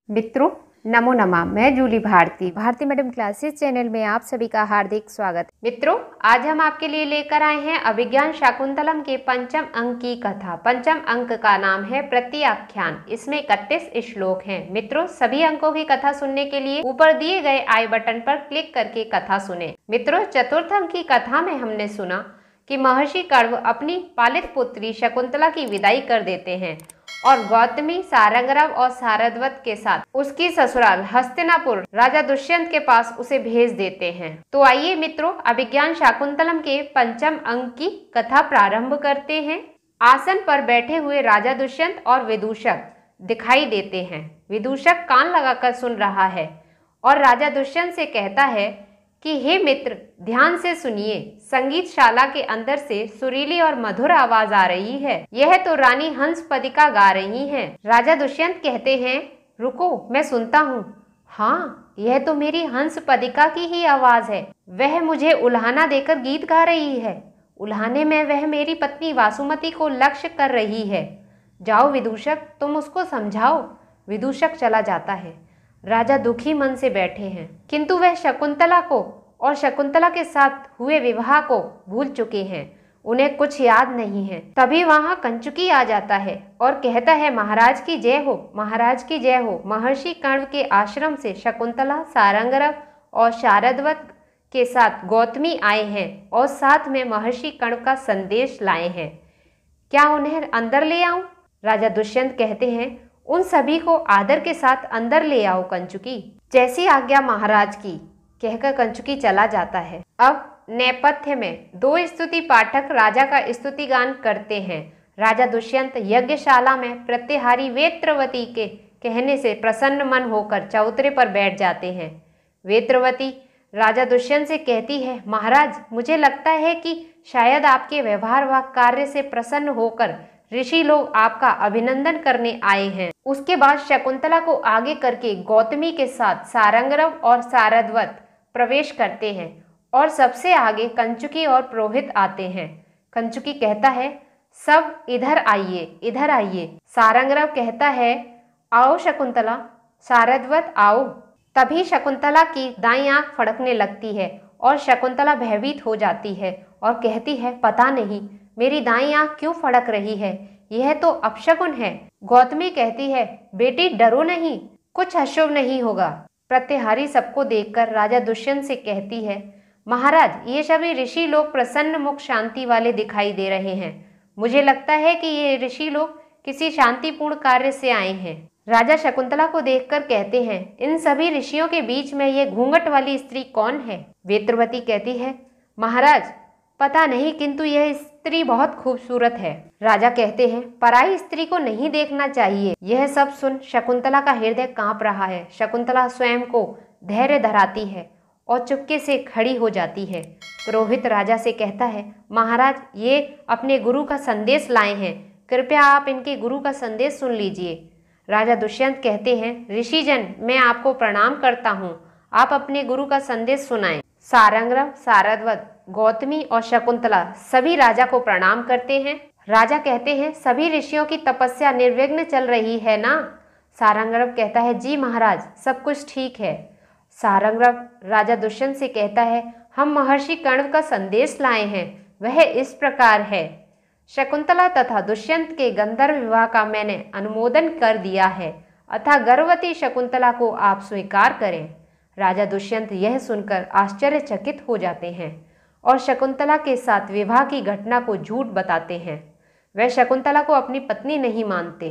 मित्रों नमो नमः। मैं Julie Bharti madam classes channel में आप सभी का हार्दिक स्वागत। मित्रों आज हम आपके लिए लेकर आए हैं अभिज्ञान शाकुंतलम के पंचम अंक की कथा। पंचम अंक का नाम है प्रत्याख्यान। इसमें 31 श्लोक हैं। मित्रों सभी अंकों की कथा सुनने के लिए ऊपर दिए गए आई बटन पर क्लिक करके कथा सुने। मित्रों चतुर्थ अंक की कथा में हमने सुना कि महर्षि कण्व अपनी पालित पुत्री शकुंतला की विदाई कर देते हैं और गौतमी सारंगरव और सारद्वत के साथ उसकी ससुराल हस्तिनापुर राजा दुष्यंत के पास उसे भेज देते हैं। तो आइए मित्रों अभिज्ञान शाकुंतलम के पंचम अंक की कथा प्रारंभ करते हैं। आसन पर बैठे हुए राजा दुष्यंत और विदूषक दिखाई देते हैं। विदूषक कान लगाकर सुन रहा है और राजा दुष्यंत से कहता है कि हे मित्र ध्यान से सुनिए, संगीतशाला के अंदर से सुरीली और मधुर आवाज आ रही है। यह तो रानी हंसपदिका गा रही हैं। राजा दुष्यंत कहते हैं रुको मैं सुनता हूँ। हाँ यह तो मेरी हंसपदिका की ही आवाज है। वह मुझे उल्हाना देकर गीत गा रही है। उल्हाने में वह मेरी पत्नी वासुमती को लक्ष्य कर रही है। जाओ विदूषक तुम उसको समझाओ। विदूषक चला जाता है। राजा दुखी मन से बैठे हैं किंतु वह शकुंतला को और शकुंतला के साथ हुए विवाह को भूल चुके हैं। उन्हें कुछ याद नहीं है। तभी वहां कंचुकी आ जाता है और कहता है महाराज की जय हो, महाराज की जय हो। महर्षि कण्व के आश्रम से शकुंतला सारंगरव और शारद्वत के साथ गौतमी आए हैं और साथ में महर्षि कण्व का संदेश लाए हैं। क्या उन्हें अंदर ले आऊं? राजा दुष्यंत कहते हैं उन सभी को आदर के साथ अंदर ले आओ कंचुकी। जैसी आज्ञा महाराज की कहकर कंचुकी चला जाता है। अब नेपथ्य में दो स्तुति पाठक राजा का स्तुति गान करते हैं। राजा दुष्यंत यज्ञशाला में प्रत्यहारी वेत्रवती के कहने से प्रसन्न मन होकर चौतरे पर बैठ जाते हैं। वेत्रवती राजा दुष्यंत से कहती है महाराज मुझे लगता है कि शायद आपके व्यवहार व कार्य से प्रसन्न होकर ऋषि लोग आपका अभिनंदन करने आए हैं। उसके बाद शकुंतला को आगे करके गौतमी के साथ सारंगरव और सारद्वत प्रवेश करते हैं और सबसे आगे कंचुकी और पुरोहित आते हैं। कंचुकी कहता है सब इधर आइए, इधर आइए। सारंगरव कहता है आओ शकुंतला। सारद्वत आओ। तभी शकुंतला की दाईं आंख फड़कने लगती है और शकुंतला भयभीत हो जाती है और कहती है पता नहीं मेरी दाईं आंख क्यों फड़क रही है, यह तो अपशकुन है। गौतमी कहती है बेटी डरो नहीं, कुछ अशुभ नहीं होगा। प्रत्यहारी सबको देखकर राजा दुष्यंत से कहती है महाराज ये सभी ऋषि लोग प्रसन्न मुख शांति वाले दिखाई दे रहे हैं। मुझे लगता है कि ये ऋषि लोग किसी शांतिपूर्ण कार्य से आए हैं। राजा शकुंतला को देखकर कहते हैं इन सभी ऋषियों के बीच में ये घूंघट वाली स्त्री कौन है? वेत्रवती कहती है महाराज पता नहीं किंतु यह स्त्री बहुत खूबसूरत है। राजा कहते हैं पराई स्त्री को नहीं देखना चाहिए। यह सब सुन शकुंतला का हृदय कांप रहा है। शकुंतला स्वयं को धैर्य धराती है और चुपके से खड़ी हो जाती है। पुरोहित राजा से कहता है महाराज ये अपने गुरु का संदेश लाए हैं, कृपया आप इनके गुरु का संदेश सुन लीजिए। राजा दुष्यंत कहते हैं ऋषिजन मैं आपको प्रणाम करता हूँ, आप अपने गुरु का संदेश सुनाएं। सारंगरव सारद्वत गौतमी और शकुंतला सभी राजा को प्रणाम करते हैं। राजा कहते हैं सभी ऋषियों की तपस्या निर्विघ्न चल रही है ना? सारंगरव कहता है जी महाराज सब कुछ ठीक है। सारंगरव राजा दुष्यंत से कहता है हम महर्षि कण्व का संदेश लाए हैं, वह इस प्रकार है। शकुंतला तथा दुष्यंत के गंधर्व विवाह का मैंने अनुमोदन कर दिया है, अतः गर्भवती शकुंतला को आप स्वीकार करें। राजा दुष्यंत यह सुनकर आश्चर्यचकित हो जाते हैं और शकुंतला के साथ विवाह की घटना को झूठ बताते हैं। वह शकुंतला को अपनी पत्नी नहीं मानते।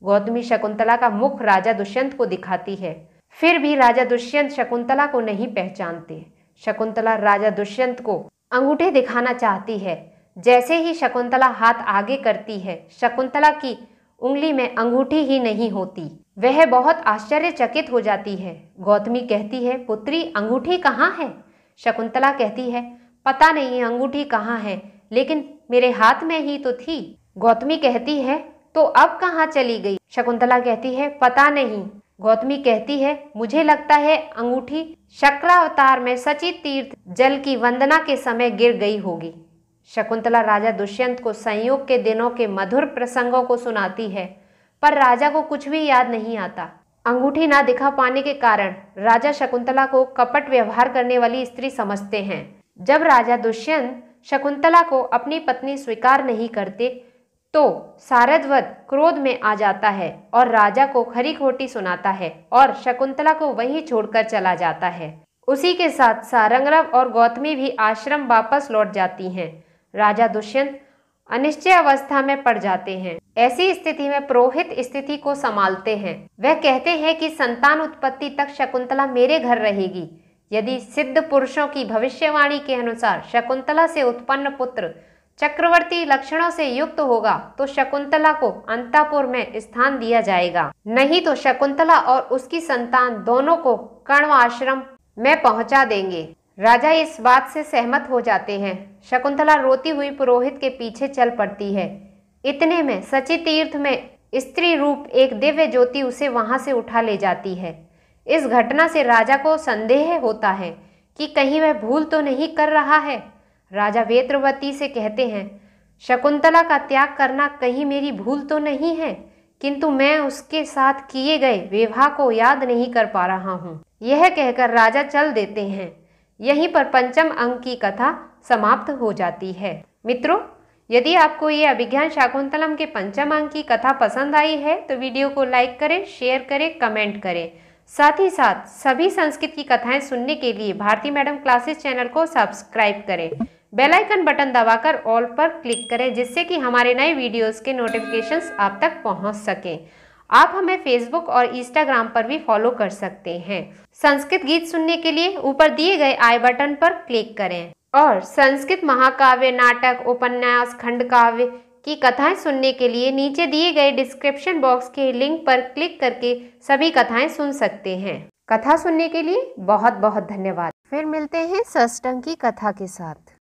गौतमी शकुंतला का मुख राजा दुष्यंत को दिखाती है, फिर भी राजा दुष्यंत शकुंतला को नहीं पहचानते। शकुंतला राजा दुष्यंत को अंगूठे दिखाना चाहती है। जैसे ही शकुंतला हाथ आगे करती है शकुंतला की उंगली में अंगूठी ही नहीं होती। वह बहुत आश्चर्यचकित हो जाती है। गौतमी कहती है पुत्री अंगूठी कहाँ है? शकुंतला कहती है पता नहीं अंगूठी कहाँ है, लेकिन मेरे हाथ में ही तो थी। गौतमी कहती है तो अब कहाँ चली गई? शकुंतला कहती है पता नहीं। गौतमी कहती है मुझे लगता है अंगूठी शक्रावतार में सची तीर्थ जल की वंदना के समय गिर गई होगी। शकुंतला राजा दुष्यंत को संयोग के दिनों के मधुर प्रसंगों को सुनाती है, पर राजा को कुछ भी याद नहीं आता। अंगूठी ना दिखा पाने के कारण राजा शकुंतला को कपट व्यवहार करने वाली स्त्री समझते हैं। जब राजा दुष्यंत शकुंतला को अपनी पत्नी स्वीकार नहीं करते तो सारध्वत क्रोध में आ जाता है और राजा को खरी खोटी सुनाता है और शकुंतला को वहीं छोड़कर चला जाता है। उसी के साथ सारंगराव और गौतमी भी आश्रम वापस लौट जाती हैं। राजा दुष्यंत अनिश्चय अवस्था में पड़ जाते हैं। ऐसी स्थिति में पुरोहित स्थिति को संभालते हैं। वह कहते हैं कि संतान उत्पत्ति तक शकुंतला मेरे घर रहेगी। यदि सिद्ध पुरुषों की भविष्यवाणी के अनुसार शकुंतला से उत्पन्न पुत्र चक्रवर्ती लक्षणों से युक्त होगा तो शकुंतला को अंतापुर में स्थान दिया जाएगा, नहीं तो शकुंतला और उसकी संतान दोनों को कण्व आश्रम में पहुंचा देंगे। राजा इस बात से सहमत हो जाते हैं। शकुंतला रोती हुई पुरोहित के पीछे चल पड़ती है। इतने में सची तीर्थ में स्त्री रूप एक दिव्य ज्योति उसे वहां से उठा ले जाती है। इस घटना से राजा को संदेह होता है कि कहीं वह भूल तो नहीं कर रहा है। राजा वेत्रवती से कहते हैं, शकुंतला का त्याग करना कहीं मेरी भूल तो नहीं है, किंतु मैं उसके साथ किए गए विवाह को याद नहीं कर पा रहा हूँ। यह कहकर राजा चल देते हैं। यहीं पर पंचम अंक की कथा समाप्त हो जाती है। मित्रों, यदि आपको ये अभिज्ञान शाकुंतलम के पंचम अंक की कथा पसंद आई है तो वीडियो को लाइक करें, शेयर करें, कमेंट करें। साथ ही साथ सभी संस्कृत की कथाएं सुनने के लिए भारती मैडम क्लासेस चैनल को सब्सक्राइब करें। बेल आइकन बटन दबाकर ऑल पर क्लिक करें जिससे कि हमारे नए वीडियोस के नोटिफिकेशंस आप तक पहुंच सकें। आप हमें फेसबुक और इंस्टाग्राम पर भी फॉलो कर सकते हैं। संस्कृत गीत सुनने के लिए ऊपर दिए गए आई बटन पर क्लिक करें और संस्कृत महाकाव्य, नाटक, उपन्यास, खंडकाव्य की कथाएं सुनने के लिए नीचे दिए गए डिस्क्रिप्शन बॉक्स के लिंक पर क्लिक करके सभी कथाएं सुन सकते हैं। कथा सुनने के लिए बहुत बहुत धन्यवाद। फिर मिलते हैं षष्ठ अंक की कथा के साथ।